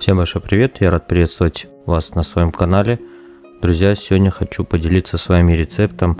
Всем большой привет, я рад приветствовать вас на своем канале. Друзья, сегодня хочу поделиться с вами рецептом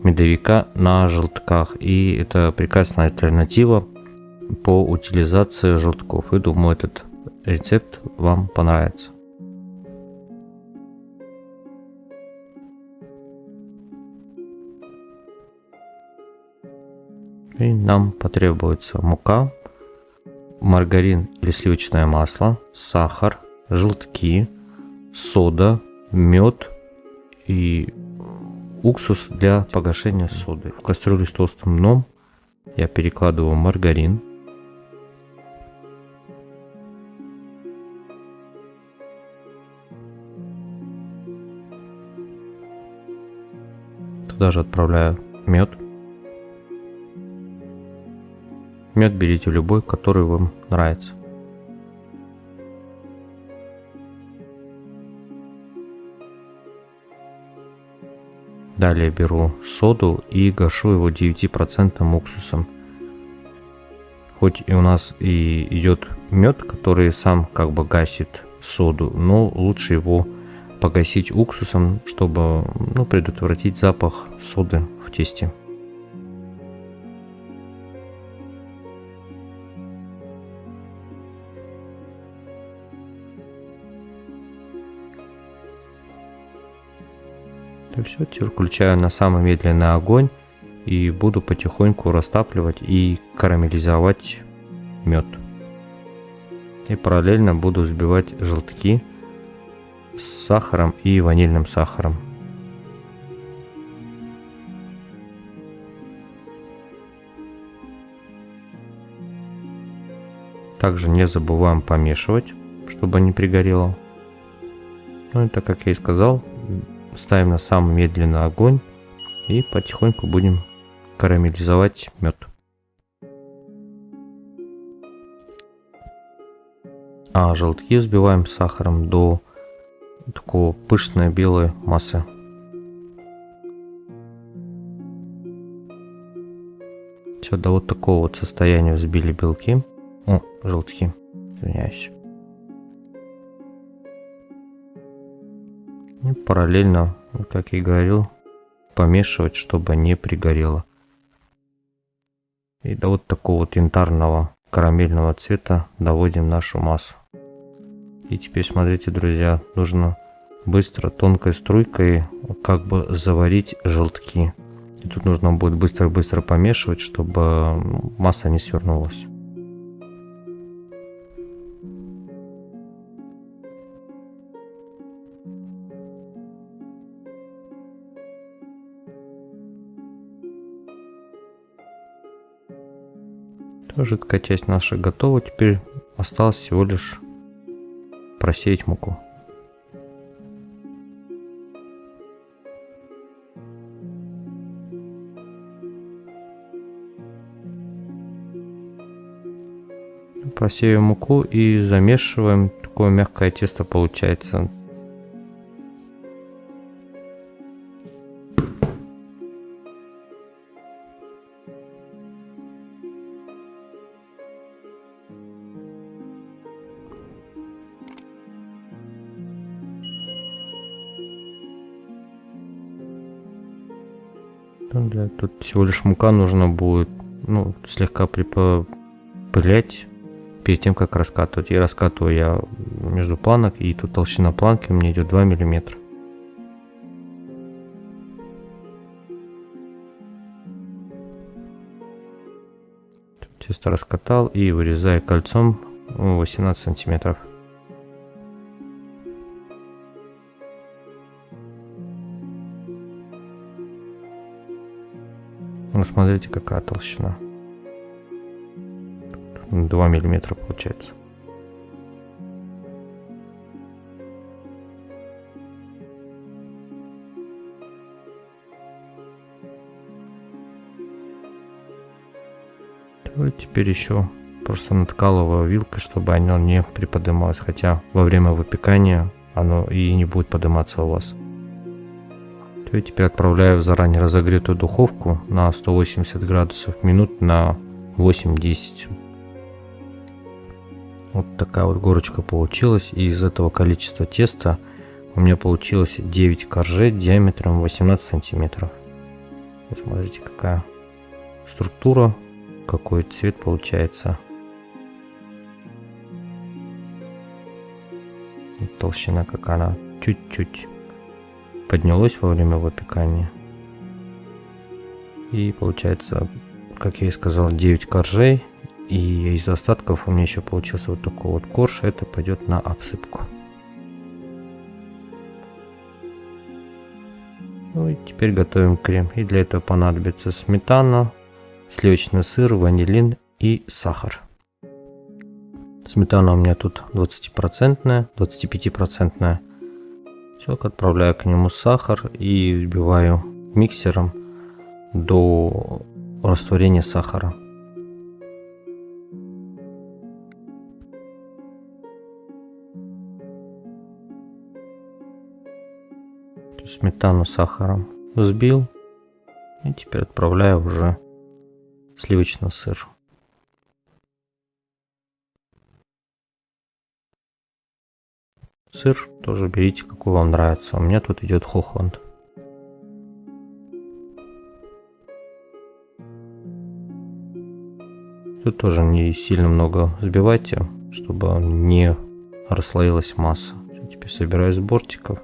медовика на желтках. И это прекрасная альтернатива по утилизации желтков. И думаю, этот рецепт вам понравится. И нам потребуется мука, маргарин или сливочное масло, сахар, желтки, сода, мед и уксус для погашения соды. В кастрюлю с толстым дном я перекладываю маргарин. Туда же отправляю мед. Мед берите любой, который вам нравится. Далее беру соду и гашу его 9% уксусом. Хоть и у нас и идет мед, который сам как бы гасит соду, но лучше его погасить уксусом, чтобы предотвратить запах соды в тесте. И все, теперь включаю на самый медленный огонь и буду потихоньку растапливать и карамелизовать мед. И параллельно буду взбивать желтки с сахаром и ванильным сахаром. Также не забываем помешивать, чтобы не пригорело. Ну и так как я и сказал, ставим на самый медленный огонь и потихоньку будем карамелизовать мед. А желтки взбиваем с сахаром до такой пышной белой массы. Все, до вот такого вот состояния взбили желтки, извиняюсь. И параллельно, как я и говорил, помешивать, чтобы не пригорело. И до вот такого вот янтарного карамельного цвета доводим нашу массу. И теперь смотрите, друзья, нужно быстро тонкой струйкой как бы заварить желтки. И тут нужно будет быстро-быстро помешивать, чтобы масса не свернулась. Жидкая часть наша готова. Теперь осталось всего лишь просеять муку. Просеиваем муку и замешиваем. Такое мягкое тесто получается. Тут всего лишь мука нужно будет слегка припылять перед тем, как раскатывать. И раскатываю я между планок, и тут толщина планки у меня идет 2 мм. Тесто раскатал и вырезаю кольцом 18 сантиметров. Смотрите, какая толщина. 2 миллиметра получается. Теперь еще просто надкалываю вилкой, чтобы оно не приподнималось. Хотя во время выпекания оно и не будет подниматься у вас. И теперь отправляю в заранее разогретую духовку на 180 градусов минут на 8-10. Вот такая вот горочка получилась. И из этого количества теста у меня получилось 9 коржей диаметром 18 сантиметров. Вот смотрите, какая структура, какой цвет получается. Толщина, как она чуть-чуть поднялась во время выпекания. И получается, как я и сказал, 9 коржей. И из остатков у меня еще получился вот такой вот корж. Это пойдет на обсыпку. Ну и теперь готовим крем. И для этого понадобится сметана, сливочный сыр, ванилин и сахар. Сметана у меня тут 20%, 25%. Все, отправляю к нему сахар и взбиваю миксером до растворения сахара. Сметану с сахаром взбил. И теперь отправляю уже сливочный сыр. Сыр тоже берите, какой вам нравится. У меня тут идет Хохланд. Тут тоже не сильно много взбивайте, чтобы не расслоилась масса. Теперь собираю с бортиков.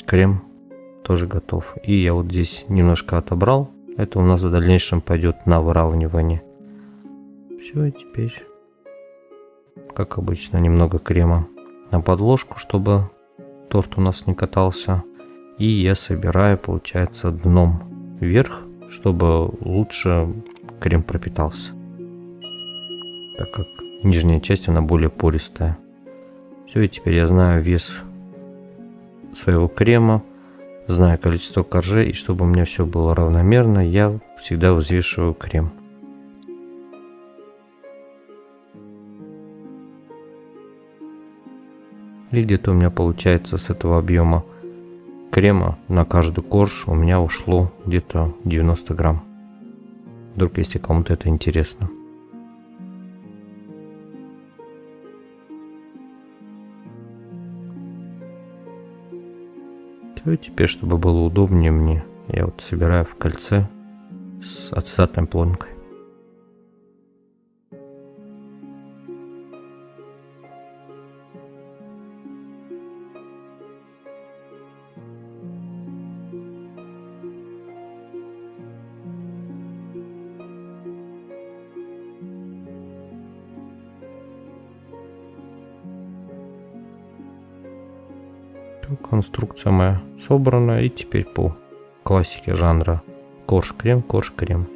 Крем тоже готов. И я вот здесь немножко отобрал. Это у нас в дальнейшем пойдет на выравнивание. Все, и теперь, как обычно, немного крема на подложку, чтобы торт у нас не катался. И я собираю, получается, дном вверх, чтобы лучше крем пропитался, так как нижняя часть она более пористая. Все, и теперь я знаю вес своего крема, знаю количество коржей, и чтобы у меня все было равномерно, я всегда взвешиваю крем. И где-то у меня получается с этого объема крема на каждый корж у меня ушло где-то 90 грамм. Вдруг, если кому-то это интересно. И теперь, чтобы было удобнее мне, я вот собираю в кольце с ацетатной пленкой. Конструкция моя собрана, и теперь по классике жанра корж-крем, корж-крем.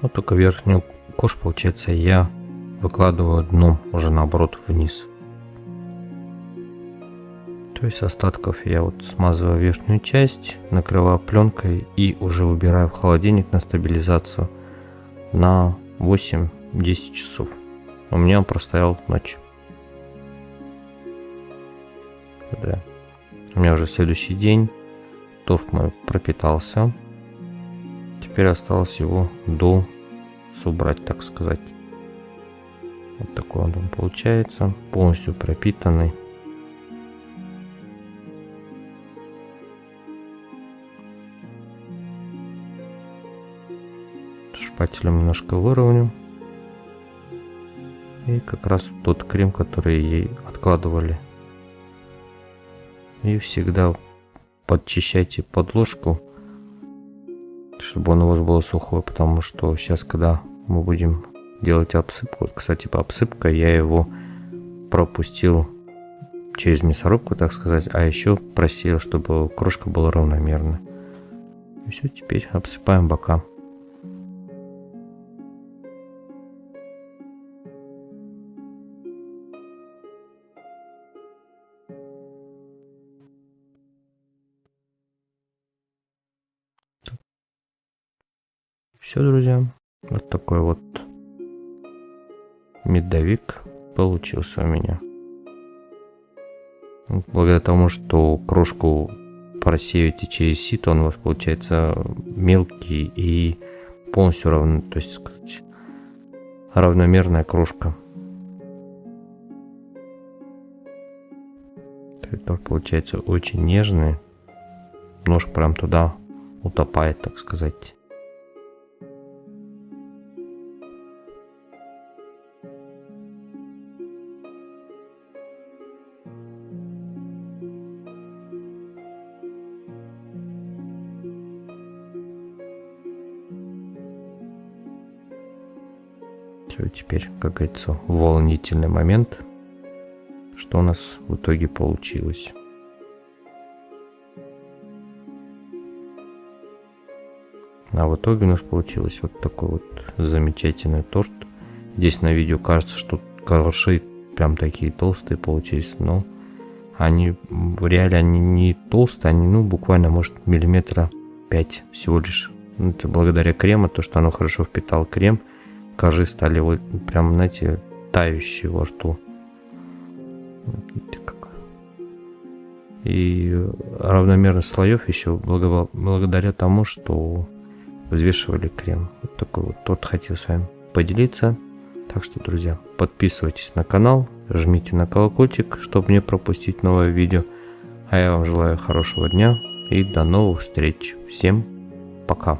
Вот только верхнюю корж, получается, я выкладываю дном уже наоборот вниз. То есть остатков я вот смазываю верхнюю часть, накрываю пленкой и уже выбираю в холодильник на стабилизацию на 8-10 часов. У меня он простоял ночь. Да. У меня уже следующий день. Торт мой пропитался. Теперь осталось его собрать, так сказать. Вот такой он получается. Полностью пропитанный. Шпателем немножко выровню. И как раз тот крем, который ей откладывали. И всегда подчищайте подложку, чтобы он у вас был сухой, потому что сейчас, когда мы будем делать обсыпку, кстати, по обсыпке я его пропустил через мясорубку, так сказать, а еще просеял, чтобы крошка была равномерна. И все, теперь обсыпаем бока. Все, друзья, вот такой вот медовик получился у меня. Благодаря тому, что крошку просеиваете через сито, он у вас получается мелкий и полностью равно, то есть сказать, равномерная крошка. Торт получается очень нежный, нож прям туда утопает, так сказать. Все, теперь, как говорится, волнительный момент, что у нас в итоге получилось. А в итоге у нас получилось вот такой вот замечательный торт. Здесь на видео кажется, что ковши прям такие толстые получились, но они в реале они не толстые, они ну буквально может миллиметра 5 всего лишь. Это благодаря крему, то что оно хорошо впитал крем, коржи стали вот прям, знаете, тающие во рту. И равномерность слоев еще благодаря тому, что взвешивали крем. Вот такой вот торт хотел с вами поделиться. Так что, друзья, подписывайтесь на канал, жмите на колокольчик, чтобы не пропустить новое видео. А я вам желаю хорошего дня и до новых встреч. Всем пока.